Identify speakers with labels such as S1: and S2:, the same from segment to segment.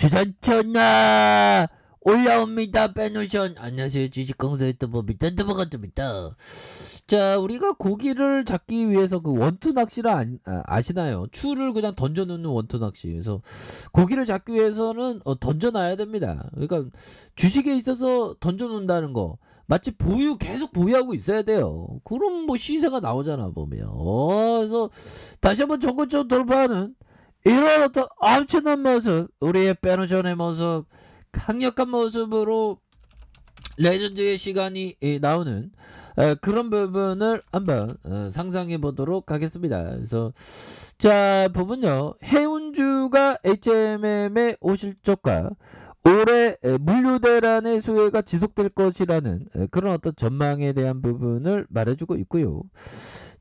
S1: 주산천하 올라옵니다. 빼노션. 안녕하세요. 주식공사의 뜨보입니다. 뜨보입니다. 자, 우리가 고기를 잡기 위해서 그 원투 낚시를 아시나요? 추를 그냥 던져놓는 원투 낚시. 그래서 고기를 잡기 위해서는 던져놔야 됩니다. 그러니까 주식에 있어서 던져놓는다는 거. 마치 계속 보유하고 있어야 돼요. 그럼 뭐 시세가 나오잖아, 보면. 그래서 다시 한번 정고점 돌파하는 이런 어떤 엄청난 모습, 우리의 빼노션의 모습, 강력한 모습으로 레전드의 시간이 나오는 그런 부분을 한번 상상해 보도록 하겠습니다. 그래서 자, 보면요, 해운주가 HMM의 오실적과 올해 물류 대란의 수혜가 지속될 것이라는 그런 어떤 전망에 대한 부분을 말해주고 있고요.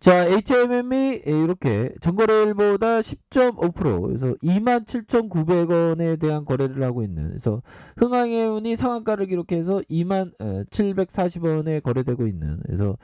S1: 자, HMM이 이렇게 전거래일보다 10.5% 그래서 27,900원에 대한 거래를 하고 있는, 그래서 흥황해운이 상한가를 기록해서 27,740원에 거래되고 있는, 그래서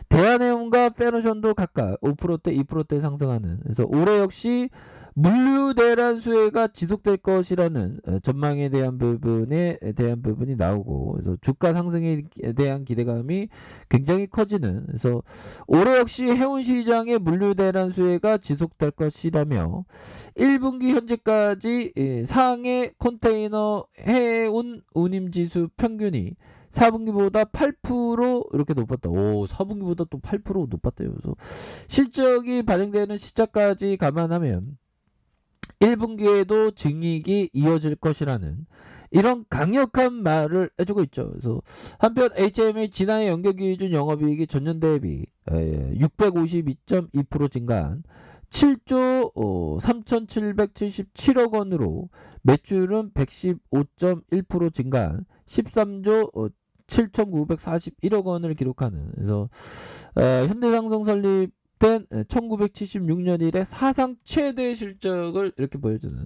S1: 대한해운과 페노션도 각각 5%대 2%대 상승하는, 그래서 올해 역시 물류 대란 수혜가 지속될 것이라는 전망에 대한 부분이 나오고, 그래서 주가 상승에 대한 기대감이 굉장히 커지는, 그래서 올해 역시 해운 시장의 물류 대란 수혜가 지속될 것이라며 1분기 현재까지 상해 컨테이너 해운 운임 지수 평균이 4분기보다 8% 이렇게 높았다. 오, 4분기보다 또 8% 높았대요. 그래서 실적이 반영되는 시작까지 감안하면 1분기에도 증익이 이어질 것이라는 이런 강력한 말을 해주고 있죠. 그래서 한편 HM의 지난해 연결 기준 영업이익이 전년 대비 652.2% 증가한 7조 3,777억 원으로 매출은 115.1% 증가한 13조 7,941억 원을 기록하는, 그래서 현대상성 설립 1976년 이래 사상 최대 실적을 이렇게 보여주는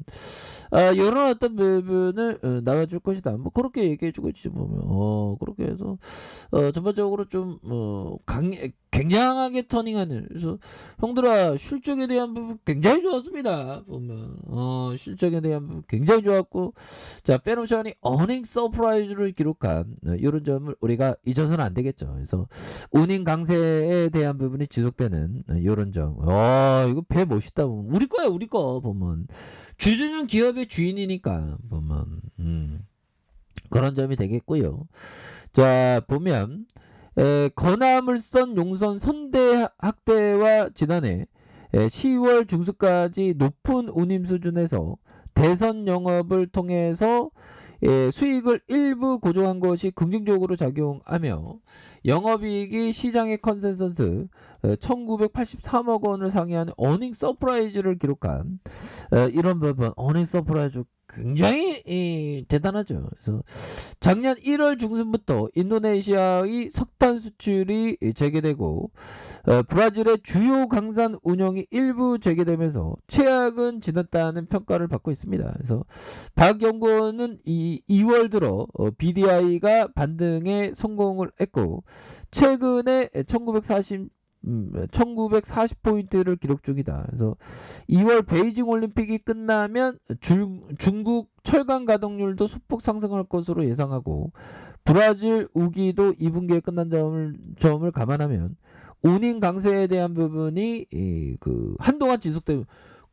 S1: 이런 어떤 부분을 나와줄 것이다. 뭐 그렇게 얘기해주고 있지 보면 그렇게 해서 전반적으로 좀 굉장하게 터닝하는, 그래서 형들아 실적에 대한 부분 굉장히 좋았습니다. 보면 실적에 대한 부분 굉장히 좋았고, 자, 페노션이 어닝 서프라이즈를 기록한 이런 점을 우리가 잊어서는 안 되겠죠. 그래서 운임 강세에 대한 부분이 지속되는 이런 점. 이거 배 멋있다 보면 우리 거야, 우리 거 보면 주주는 기업의 주인이니까 보면 그런 점이 되겠고요. 자, 보면 건화물선 용선 선대학대와 지난해 10월 중순까지 높은 운임 수준에서 대선 영업을 통해서 수익을 일부 고정한 것이 긍정적으로 작용하며 영업이익이 시장의 컨센서스 1983억 원을 상회하는 어닝 서프라이즈를 기록한 이런 부분, 어닝 서프라이즈 굉장히 대단하죠. 그래서 작년 1월 중순부터 인도네시아의 석탄 수출이 재개되고 브라질의 주요 강산 운영이 일부 재개되면서 최악은 지났다는 평가를 받고 있습니다. 그래서 박 연구원은 2월 들어 BDI가 반등에 성공을 했고 최근에 1940포인트를 기록 중이다. 그래서 2월 베이징 올림픽이 끝나면 중국 철강 가동률도 소폭 상승할 것으로 예상하고, 브라질 우기도 2분기에 끝난 점을 감안하면 운임 강세에 대한 부분이 한동안 지속되고,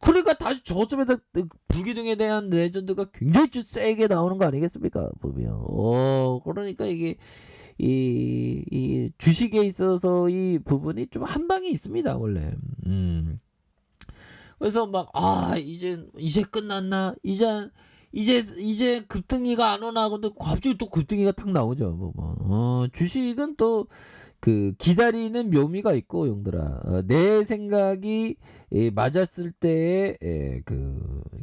S1: 그러니까 다시 저점에서 불기둥에 대한 레전드가 굉장히 세게 나오는 거 아니겠습니까? 보면 그러니까 이게 이 주식에 있어서 이 부분이 좀 한 방이 있습니다, 원래. 그래서 막 이제 끝났나? 이제 급등이가 안 오나? 근데 갑자기 또 급등이가 탁 나오죠. 주식은 또 기다리는 묘미가 있고, 용들아. 내 생각이 맞았을 때의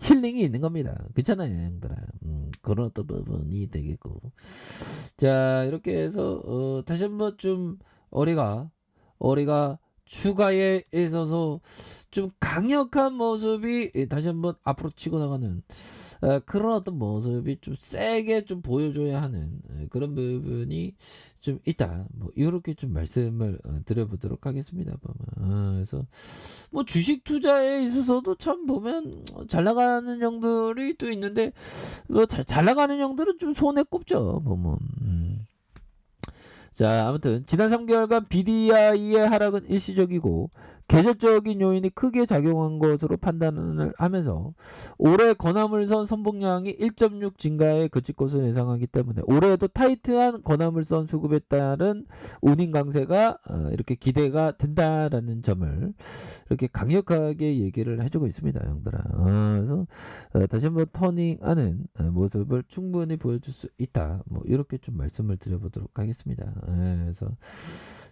S1: 힐링이 있는 겁니다. 그렇잖아요, 형들아. 그런 어떤 부분이 되겠고. 자, 이렇게 해서 다시 한번 좀 어리가 주가에 있어서 좀 강력한 모습이 다시 한번 앞으로 치고 나가는 그런 어떤 모습이 좀 세게 좀 보여줘야 하는 그런 부분이 좀 있다. 뭐 이렇게 좀 말씀을 드려보도록 하겠습니다. 그래서 뭐 주식 투자에 있어서도 참 보면 잘 나가는 형들이 또 있는데 뭐 잘 나가는 형들은 좀 손에 꼽죠. 보면. 자, 아무튼 지난 3개월간 BDI의 하락은 일시적이고 계절적인 요인이 크게 작용한 것으로 판단을 하면서 올해 건화물선 선봉량이 1.6 증가에 그칠 것을 예상하기 때문에 올해에도 타이트한 건화물선 수급에 따른 운임 강세가 이렇게 기대가 된다라는 점을 이렇게 강력하게 얘기를 해주고 있습니다, 형들아. 그래서 다시 한번 터닝하는 모습을 충분히 보여줄 수 있다. 뭐 이렇게 좀 말씀을 드려보도록 하겠습니다. 그래서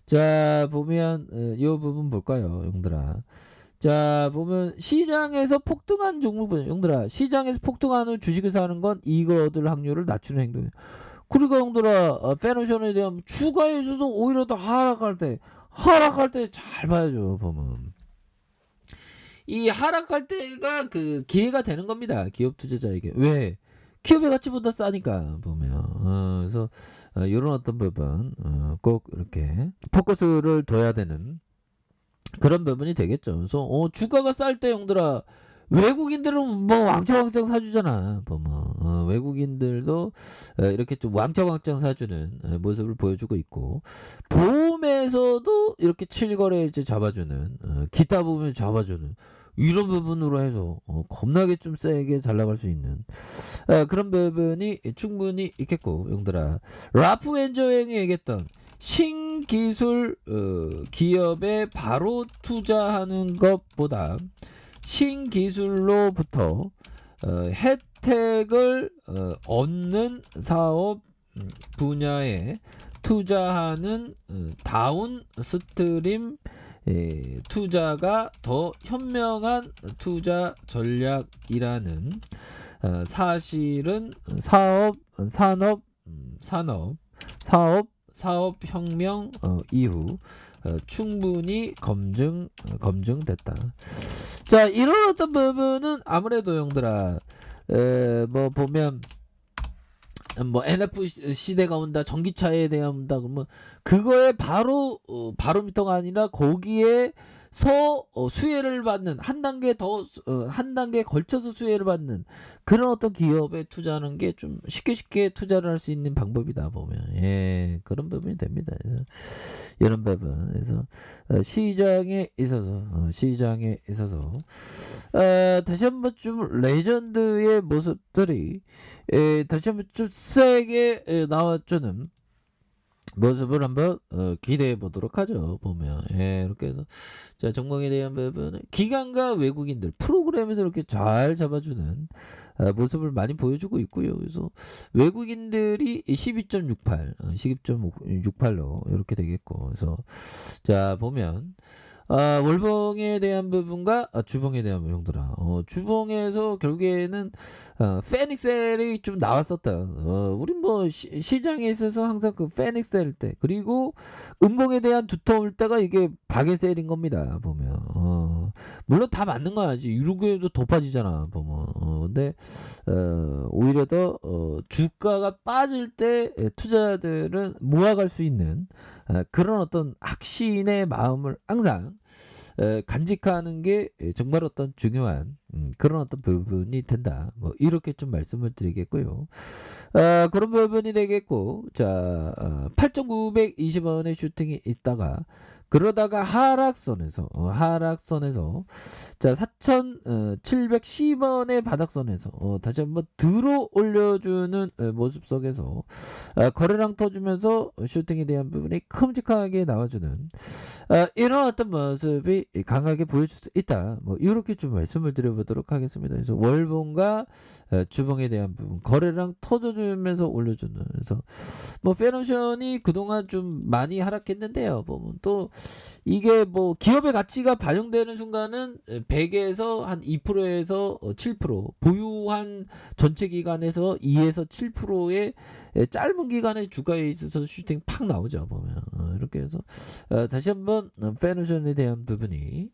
S1: 자 보면 이 부분 볼까요, 형들아. 자 보면 시장에서 폭등한 종목은 형들아, 시장에서 폭등하는 주식을 사는 건 이익을 얻을 확률을 낮추는 행동이에요. 그러니까 형들아 페노션에 대한 주가에 있어서 오히려 더 하락할 때 잘 봐야죠. 보면 이 하락할 때가 그 기회가 되는 겁니다, 기업 투자자에게. 왜? 기업의 가치보다 싸니까 보면. 그래서 이런 어떤 부분 꼭 이렇게 포커스를 둬야 되는 그런 부분이 되겠죠. 그래서 주가가 쌀 때 형들아 외국인들은 뭐 왕창왕창 사주잖아. 보면 외국인들도 이렇게 좀 왕창왕창 사주는 모습을 보여주고 있고, 보험에서도 이렇게 7거래 이제 잡아주는 기타 부분 잡아주는 이런 부분으로 해서 겁나게 좀 세게 잘 나갈 수 있는 그런 부분이 충분히 있겠고, 형들아 라프 엔저행이 얘기했던 신기술 기업에 바로 투자하는 것보다 신기술로부터 혜택을 얻는 사업 분야에 투자하는 다운스트림 투자가 더 현명한 투자 전략이라는 사실은 사업혁명 이후 충분히 검증됐다. 자, 이런 어떤 부분은 아무래도 형들아 뭐 보면 뭐 NF 시대가 온다, 전기차에 대한 온다, 그러면 그거에 바로미터가 아니라 거기에서 수혜를 받는 한 단계 한 단계 걸쳐서 수혜를 받는 그런 어떤 기업에 투자하는 게 좀 쉽게 투자를 할 수 있는 방법이다 보면 그런 부분이 됩니다. 그래서 이런 부분, 그래서 시장에 있어서 다시 한번 좀 레전드의 모습들이 다시 한번 좀 세게 나와주는 모습을 한번 기대해 보도록 하죠. 보면 이렇게 해서 자 전공에 대한 부분은 기관과 외국인들 프로그램에서 이렇게 잘 잡아주는 모습을 많이 보여주고 있고요. 그래서 외국인들이 12.68 12.68로 이렇게 되겠고, 그래서 자 보면 월봉에 대한 부분과 주봉에 대한 부분, 형들아 주봉에서 결국에는 페닉셀이 좀 나왔었다. 우린 뭐 시장에 있어서 항상 그 페닉셀 때, 그리고 음봉에 대한 두터울 때가 이게 박애셀인 겁니다. 보면 물론 다 맞는 거 알지. 유로그에도 더 빠지잖아. 보면 근데 오히려 더 주가가 빠질 때 투자자들은 모아갈 수 있는 그런 어떤 확신의 마음을 항상 간직하는 게 정말 어떤 중요한 그런 어떤 부분이 된다. 뭐 이렇게 좀 말씀을 드리겠고요. 그런 부분이 되겠고, 자 8,920원의 슈팅이 있다가 그러다가 하락선에서 자 4,710원의 바닥선에서 다시 한번 들어 올려주는 모습 속에서 거래량 터주면서 슈팅에 대한 부분이 큼직하게 나와주는 이런 어떤 모습이 강하게 보여줄 수 있다. 뭐 이렇게 좀 말씀을 드려보도록 하겠습니다. 그래서 월봉과 주봉에 대한 부분 거래량 터져주면서 올려주는, 그래서 뭐 페노션이 그동안 좀 많이 하락했는데요. 보면 또 이게 뭐 기업의 가치가 반영되는 순간은 100에서 한 2%에서 7% 보유한 전체 기간에서 2에서 7%의 짧은 기간의 주가에 있어서 슈팅 팍 나오죠. 보면 이렇게 해서 다시 한번 페노션에 대한 부분이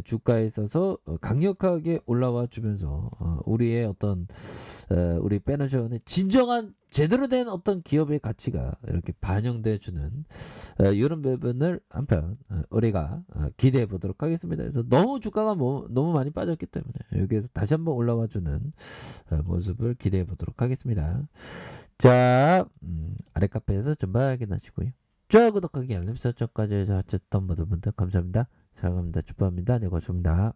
S1: 주가에 있어서 강력하게 올라와 주면서 우리의 어떤 우리 페노션의 진정한 제대로 된 어떤 기업의 가치가 이렇게 반영돼 주는 이런 부분을 한편 우리가 기대해 보도록 하겠습니다. 그래서 너무 주가가 너무 많이 빠졌기 때문에 여기에서 다시 한번 올라와 주는 모습을 기대해 보도록 하겠습니다. 자, 아래 카페에서 좀 확인하시고요. 좋아요, 구독하기, 알림 설정까지 해서 하셨던 모든 분들 감사합니다. 사랑합니다. 축복합니다. 네, 고맙습니다.